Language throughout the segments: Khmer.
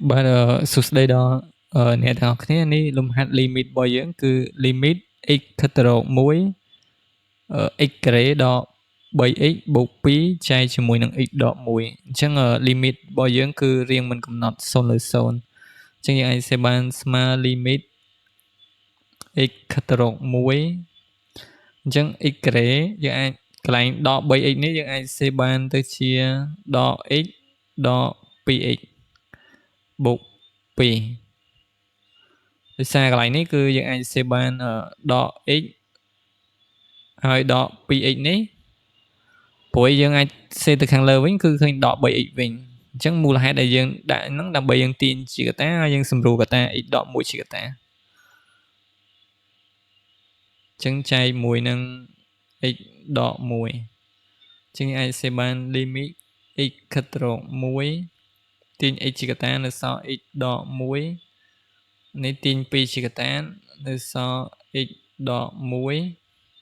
បាទសួស្តីដល់អ្នកទាំងអស់គ្នានេះលំហាត់ limit របស់យើងគឺ limit x ខិតទៅរក1 x ការ៉េដក 3x បូក2ចែកជាមួយនឹង x ដក1អញ្ចឹងlimit របស់យើងគឺរៀងមិនកំណត់0លើ0អញ្ចឹងយើងអាចសេបានស្មើ limit x ខិតទៅរក1អញ្ចឹង x ការ៉េយើងអាចកន្លែងដក 3x នេះយើងអាចសេបានទៅជាដក x ដក 2x បូក2ដោយសារកន្លែងនេះគឺយើងអាចសេបានដក x ហើយដក 2x នេះព្រោះយើងអាចសេទៅខាងលើវិញគឺឃើញដក 3x វិញអញ្ចឹងមូលហេតុដែលយើងដាក់ហ្នឹងដើម្បីយើងទាញជាកតាហើយយើងសម្រួលកតា x ដក1ជាកតាអញ្ចឹងចែកមួយនឹង x ដក1អញ្ចឹងអាចសេបាន limit x ខិតទៅរក1ទាញ x ជាកតានៅសល់ x ដក1នេះទាញ2ជាកតានៅសល់ x ដក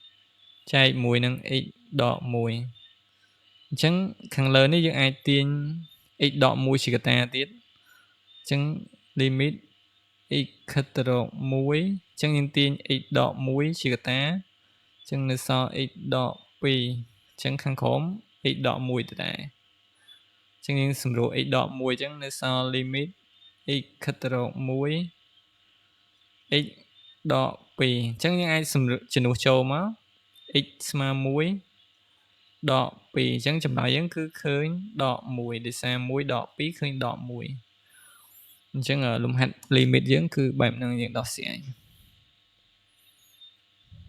1ចែកមួយនឹង x ដក1អញ្ចឹងខាងលើនេះយើងអាចទាញ x ដក1ជាកតាទៀតអញ្ចឹង limit x ខិតទៅរក1អញ្ចឹងយើងទាញ x ដក1ជាកតាអញ្ចឹងនៅសល់ x ដក2អញ្ចឹងខាងក្រោម x ដក1ដដែលអញ្ចឹងយើងសម្រួល x ដក1អញ្ចឹងនៅសល់ limit x ខិតទៅរក1 x ដក2អញ្ចឹងយើងអាចសម្រួលជំនួសចូលមក x ស្មើ1ដក2អញ្ចឹងចម្លើយយើងគឺឃើញដក1ដោយសារ1ដក2ឃើញដក1អញ្ចឹងលំហាត់ limit យើងគឺបែបហ្នឹងយើងដោះស្រាយ